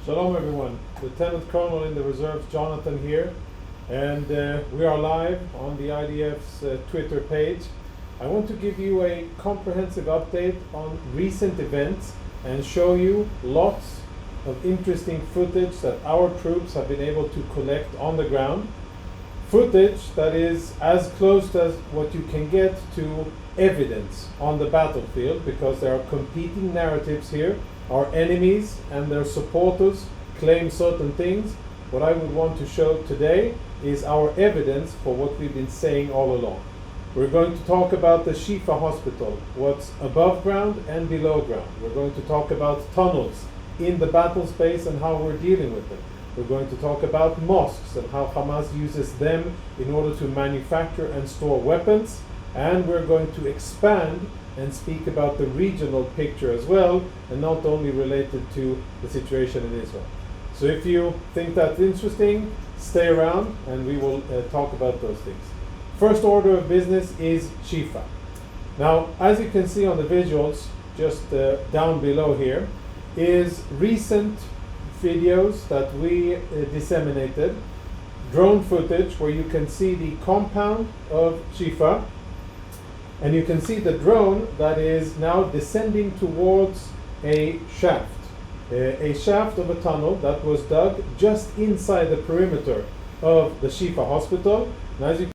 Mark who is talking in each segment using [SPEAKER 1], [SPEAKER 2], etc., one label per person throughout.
[SPEAKER 1] Shalom everyone, Lieutenant Colonel in the Reserves Jonathan here, and we are live on the IDF's Twitter page. I want to give you a comprehensive update on recent events and show you lots of interesting footage that our troops have been able to collect on the ground. Footage that is as close as what you can get to evidence on the battlefield, because there are competing narratives here. Our enemies and their supporters claim certain things. What I would want to show today is our evidence for what we've been saying all along. We're going to talk about the Shifa hospital, what's above ground and below ground. We're going to talk about tunnels in the battle space and how we're dealing with them. We're going to talk about mosques and how Hamas uses them in order to manufacture and store weapons. And we're going to expand and speak about the regional picture as well, and not only related to the situation in Israel. So if you think that's interesting, stay around and we will talk about those things. First order of business is Shifa. Now, as you can see on the visuals, just down below here, is recent videos that we disseminated, drone footage where you can see the compound of Shifa, and you can see the drone that is now descending towards a shaft of a tunnel that was dug just inside the perimeter of the Shifa hospital. And as you can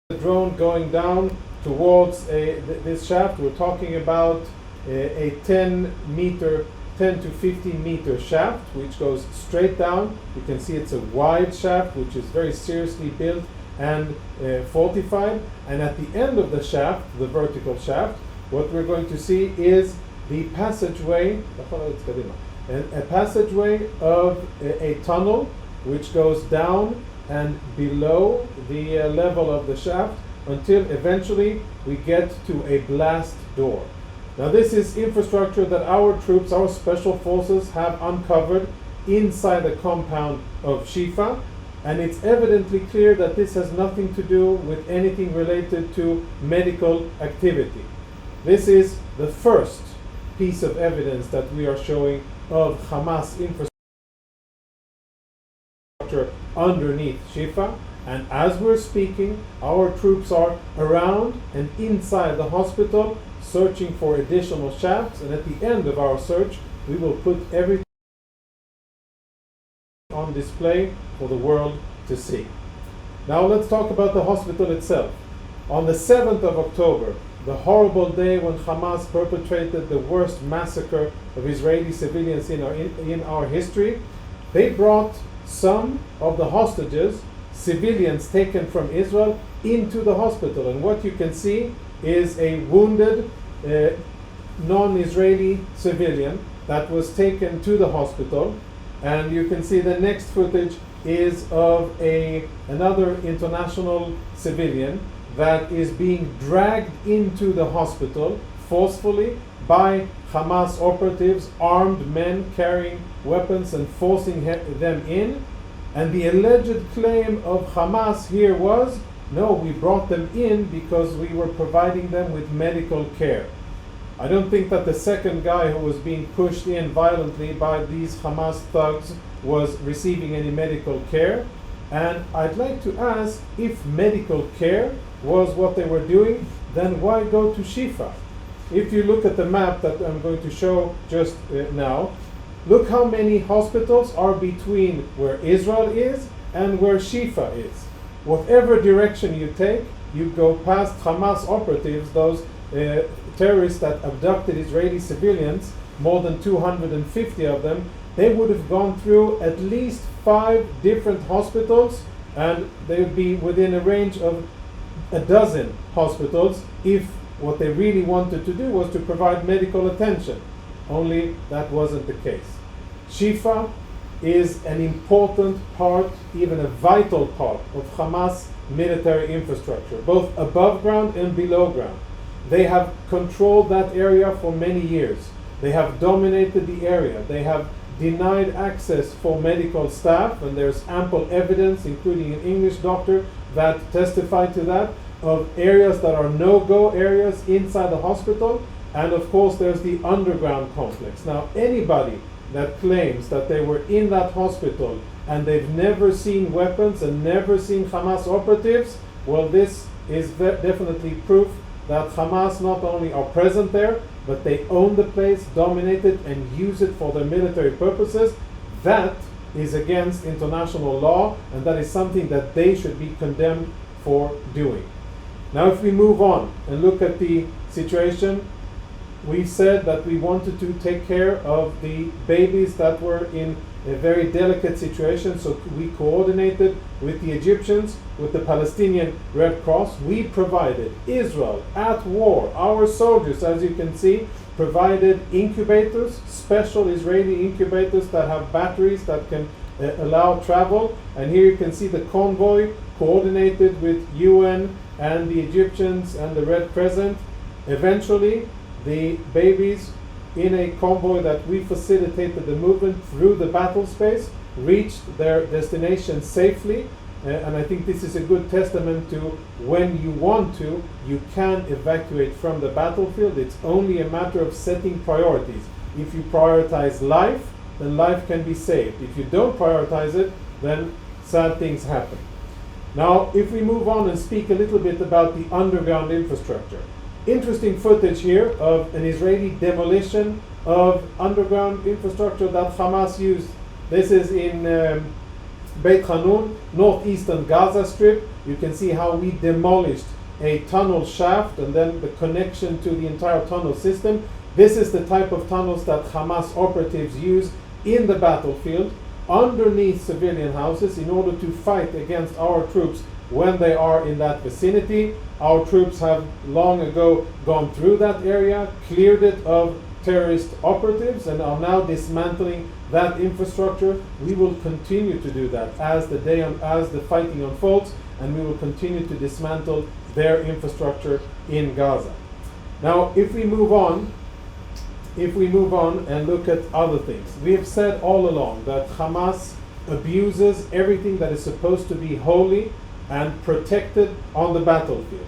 [SPEAKER 1] see, the drone going down towards this shaft, we're talking about a 10 to 15 meter shaft, which goes straight down. You can see it's a wide shaft, which is very seriously built and fortified. And at the end of the shaft, the vertical shaft, what we're going to see is the passageway, a passageway of a tunnel which goes down and below the level of the shaft until eventually we get to a blast door. Now this is infrastructure that our troops, our special forces, have uncovered inside the compound of Shifa, and it's evidently clear that this has nothing to do with anything related to medical activity. This is the first piece of evidence that we are showing of Hamas infrastructure underneath Shifa, and as we're speaking, our troops are around and inside the hospital searching for additional shafts, and at the end of our search we will put everything on display for the world to see. Now let's talk about the hospital itself. On the 7th of October, the horrible day when Hamas perpetrated the worst massacre of Israeli civilians in our history, they brought some of the hostages, civilians taken from Israel, into the hospital. And what you can see is a wounded non-Israeli civilian that was taken to the hospital. And you can see the next footage is of another international civilian that is being dragged into the hospital forcefully by Hamas operatives, armed men carrying weapons and forcing them in. And the alleged claim of Hamas here was, no, we brought them in because we were providing them with medical care. I don't think that the second guy who was being pushed in violently by these Hamas thugs was receiving any medical care. And I'd like to ask, if medical care was what they were doing, then why go to Shifa? If you look at the map that I'm going to show just now, look how many hospitals are between where Israel is and where Shifa is. Whatever direction you take, you go past Hamas operatives, those terrorists that abducted Israeli civilians, more than 250 of them. They would have gone through at least 5 different hospitals, and they would be within a range of a dozen hospitals if what they really wanted to do was to provide medical attention. Only that wasn't the case. Shifa is an important part, even a vital part, of Hamas military infrastructure, both above ground and below ground. They have controlled that area for many years. They have dominated the area. They have denied access for medical staff, and there's ample evidence, including an English doctor that testified to that, of areas that are no-go areas inside the hospital. And of course there's the underground complex. Now anybody that claims that they were in that hospital and they've never seen weapons and never seen Hamas operatives, well, this is definitely proof that Hamas not only are present there, but they own the place, dominate it, and use it for their military purposes. That is against international law, and that is something that they should be condemned for doing. Now, if we move on and look at the situation, we said that we wanted to take care of the babies that were in a very delicate situation, so we coordinated with the Egyptians, with the Palestinian Red Cross. We provided Israel at war. Our soldiers, as you can see, provided incubators, special Israeli incubators that have batteries that can allow travel. And here you can see the convoy coordinated with UN and the Egyptians and the Red Crescent. Eventually, the babies in a convoy that we facilitated the movement through the battle space reached their destination safely. And I think this is a good testament to when you want to, you can evacuate from the battlefield. It's only a matter of setting priorities. If you prioritize life, then life can be saved. If you don't prioritize it, then sad things happen. Now, if we move on and speak a little bit about the underground infrastructure. Interesting footage here of an Israeli demolition of underground infrastructure that Hamas used. This is in Beit Hanun, northeastern Gaza Strip. You can see how we demolished a tunnel shaft and then the connection to the entire tunnel system. This is the type of tunnels that Hamas operatives use in the battlefield underneath civilian houses in order to fight against our troops when they are in that vicinity. Our troops have long ago gone through that area, cleared it of terrorist operatives, and are now dismantling that infrastructure. We will continue to do that as the fighting unfolds, and we will continue to dismantle their infrastructure in Gaza. Now, if we move on and look at other things, we have said all along that Hamas abuses everything that is supposed to be holy and protected on the battlefield.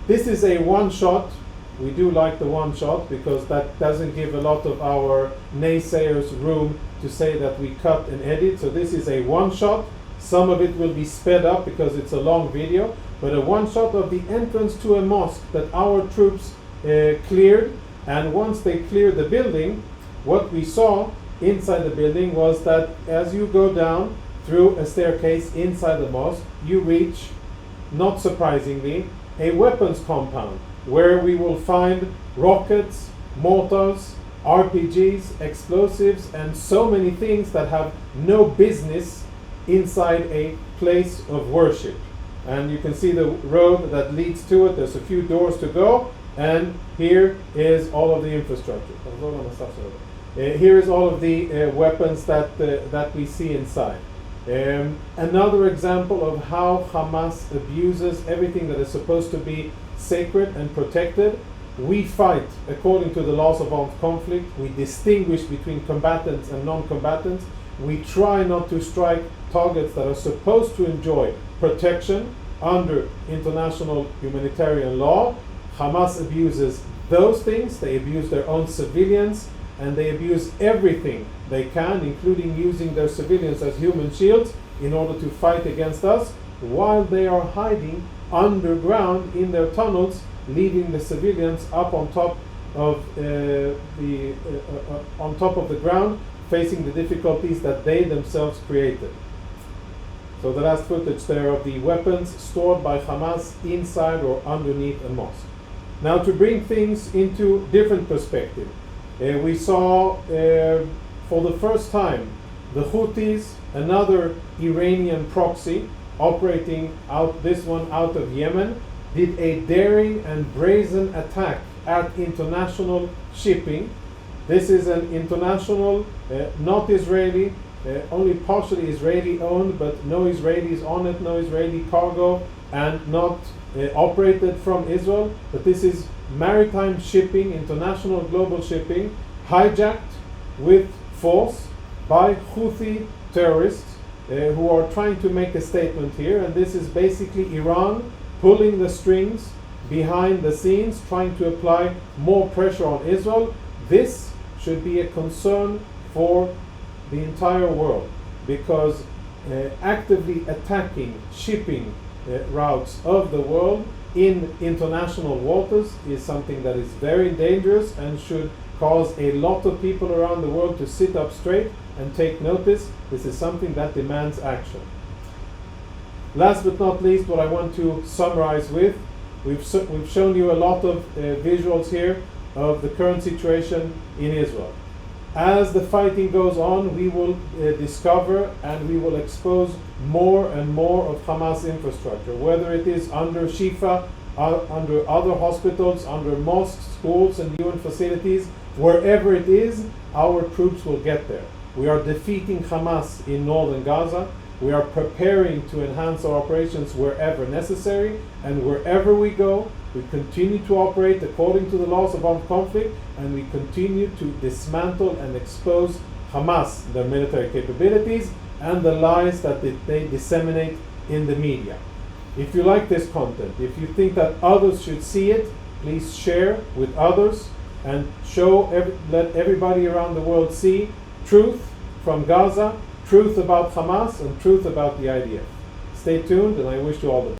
[SPEAKER 1] This is a one-shot. We do like the one-shot because that doesn't give a lot of our naysayers room to say that we cut and edit. So this is a one-shot. Some of it will be sped up because it's a long video, but a one-shot of the entrance to a mosque that our troops cleared. And once they cleared the building, what we saw inside the building was that as you go down through a staircase inside the mosque, you reach, not surprisingly, a weapons compound where we will find rockets, mortars, RPGs, explosives, and so many things that have no business inside a place of worship. And you can see the road that leads to it. There's a few doors to go, and here is all of the infrastructure. Here is all of the weapons that we see inside. Another example of how Hamas abuses everything that is supposed to be sacred and protected. We fight according to the laws of armed conflict. We distinguish between combatants and non-combatants. We try not to strike targets that are supposed to enjoy protection under international humanitarian law. Hamas abuses those things. They abuse their own civilians, and they abuse everything they can, including using their civilians as human shields in order to fight against us, while they are hiding underground in their tunnels, leaving the civilians up on top of the ground, facing the difficulties that they themselves created. So the last footage there of the weapons stored by Hamas inside or underneath a mosque. Now, to bring things into different perspective, we saw for the first time the Houthis, another Iranian proxy operating this one out of Yemen, did a daring and brazen attack at international shipping. This is an international, not Israeli, only partially Israeli owned, but no Israelis on it, no Israeli cargo, and not operated from Israel. But this is maritime shipping, international global shipping, hijacked with force by Houthi terrorists who are trying to make a statement here. And this is basically Iran pulling the strings behind the scenes, trying to apply more pressure on Israel. This should be a concern for the entire world, because actively attacking shipping routes of the world in international waters is something that is very dangerous and should cause a lot of people around the world to sit up straight and take notice. This is something that demands action. Last but not least, what I want to summarize with, we've shown you a lot of visuals here of the current situation in Israel. As the fighting goes on, we will discover and we will expose more and more of Hamas infrastructure, whether it is under Shifa, under other hospitals, under mosques, schools, and UN facilities. Wherever it is, our troops will get there. We are defeating Hamas in northern Gaza. We are preparing to enhance our operations wherever necessary, and wherever we go, we continue to operate according to the laws of armed conflict, and we continue to dismantle and expose Hamas, their military capabilities, and the lies that they disseminate in the media. If you like this content, if you think that others should see it, please share with others and let everybody around the world see truth from Gaza, truth about Hamas, and truth about the IDF. Stay tuned, and I wish you all the best.